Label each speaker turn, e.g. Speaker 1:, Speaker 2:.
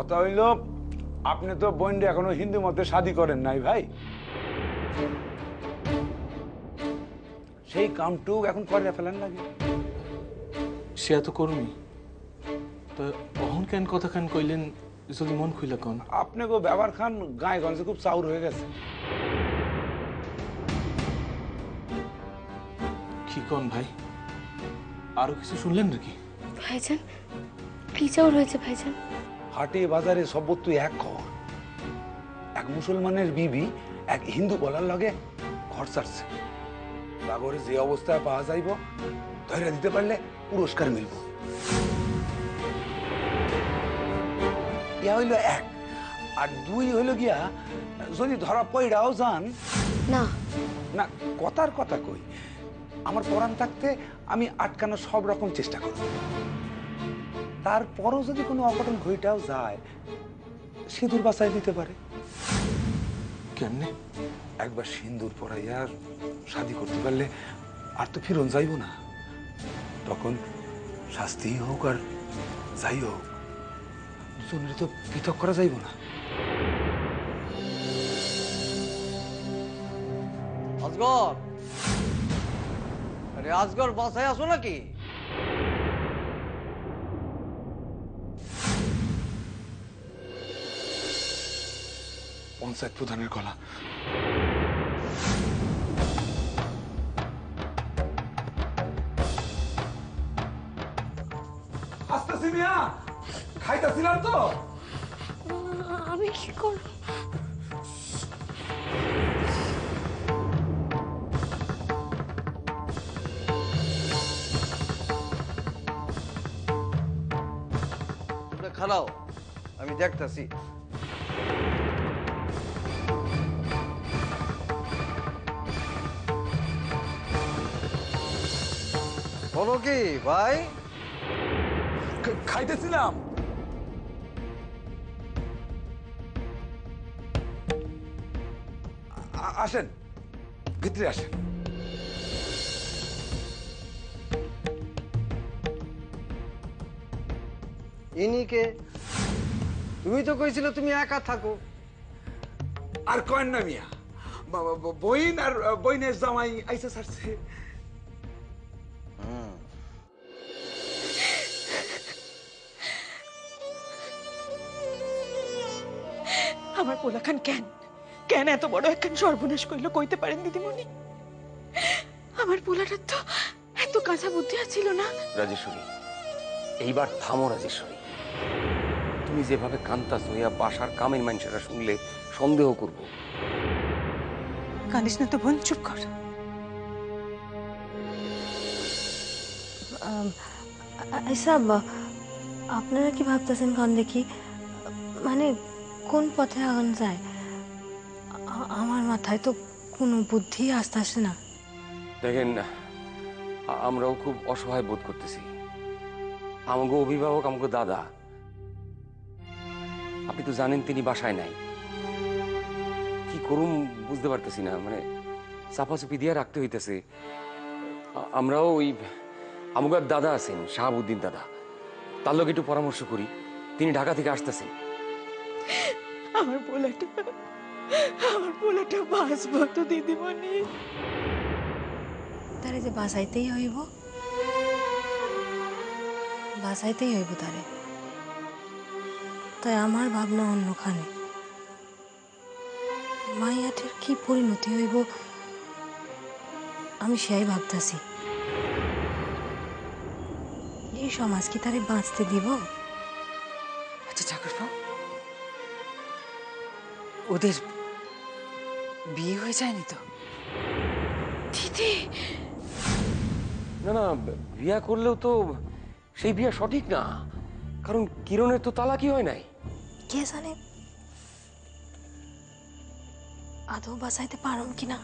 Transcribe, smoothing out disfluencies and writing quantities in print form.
Speaker 1: কথা হইল আপনি তো বোনরে এখনো হিন্দু মতে শাদি করেন নাই ভাই, সেই কামটুক এখন করে ফেলেন লাগে।
Speaker 2: সে এত কর্মী তা অহন কেন কথা খান কইলেন যদি মন খুইলা কন।
Speaker 1: আপনি গো ব্যবহার খান গায়ে গঞ্জে খুব চাউর হয়ে গেছে।
Speaker 2: কি কন ভাই, আরো কিছু শুনলেন নাকি?
Speaker 3: ভাইজান কি চাউর হয়েছে ভাইজান?
Speaker 1: হাটে বাজারে সব তুই এক খবর, এক মুসলমানের বিবি এক হিন্দু বলার লগে ঘর ছাড়ছে। বাগরে যে অবস্থায় পাওয়া যাইব ধরে দিতে পারলে পুরস্কার মিলব। ইয়া হইল এক, আর দুই হইল গিয়া যদি ধরা পইড়াও যান
Speaker 3: না
Speaker 1: না, কথার কথা কই, আমার পরাণ থাকতে আমি আটকানোর সব রকম চেষ্টা করব। তারপরও যদি কোনো অঘটন ঘটাও যায় সিঁদুর বাঁচাই দিতে পারে।
Speaker 2: কেমনে?
Speaker 1: একবার সিঁদুর পরাইয়া শাদি করতে পারলে আর তো ফিরন যাইব না। তখন শাস্তি হোক আর যাই হোক দুজনের তো পৃথক করা যাইব না।
Speaker 4: আজগর, আরে আজগর বাসায় আসো নাকি?
Speaker 1: পঞ্চায়েত প্রধানের গলা। আসতেছি মিয়া, খাইতেছিলাম তো।
Speaker 3: আমি কি করব?
Speaker 4: তোমরা খারাও, আমি দেখতাছি। বলো কি ভাই?
Speaker 1: খাইতেছিলাম। আসেন ভিতরে আসেন।
Speaker 4: ইনিকে তুমি তো কইছিল তুমি একা থাকো।
Speaker 1: আর কয়েন না মিয়া, বইন আর বইনের জামাই আইসা ছাড়ছে।
Speaker 5: আমার পোলাখান কেন কেন এত বড় একখান সর্বনাশ কইলো কইতে পারেন দিদিমণি? আমার পোলাটার তো এত কাঁচা বুদ্ধি ছিল না।
Speaker 6: রাজেশ্বরী, এইবার থামো রাজেশ্বরী। তুমি যেভাবে কান্তাছ হইয়া বাসার কামের মানুষেরা শুনলে সন্দেহ করব।
Speaker 5: কাঁদিস না তো বোন, চুপ কর।
Speaker 3: আচ্ছা আপনারা কি ভাবতেছেন কন দেখি, মানে কোন পথে আগান যায়? আমার মাথায় তো কোনো বুদ্ধি আসতেছে না।
Speaker 6: দেখেন, আমরাও খুব অসহায় বোধ করতেছি। আমাকে অভিভাবক, আমাকে দাদা, আপনি তো জানেন তিনি বাসায় নাই। কি করুম বুঝতে পারতেছি না, মানে চাপাচুপি দিয়ে রাখতে হইতেছে। আমরাও ওই আমাকে দাদা আছেন শাহাবুদ্দিন দাদা, তার লোক একটু পরামর্শ করি। তিনি ঢাকা থেকে আসতেছেন।
Speaker 5: আমার পোলাটা বাঁচবো তো দিদিমণি?
Speaker 3: তারে যে বাঁচাইতেই হইব, বাঁচাইতেই হইব তারে। তাই আমার ভাবনা অন্যখানে। মাইয়াটের কি পরিণতি হইব আমি সেই ভাবতাছি। এই সমাজ কি তারে বাঁচতে দিব?
Speaker 7: আচ্ছা ঠাকুরপো, ওদের বিয়ে হয়ে যায়নি তো?
Speaker 5: দিদি,
Speaker 6: না না, বিয়া করলেও তো সেই বিয়া সঠিক না, কারণ কিরণের তো তালাকি হয় নাই।
Speaker 3: কে জানে আদৌ বাঁচাইতে পারম কিনা।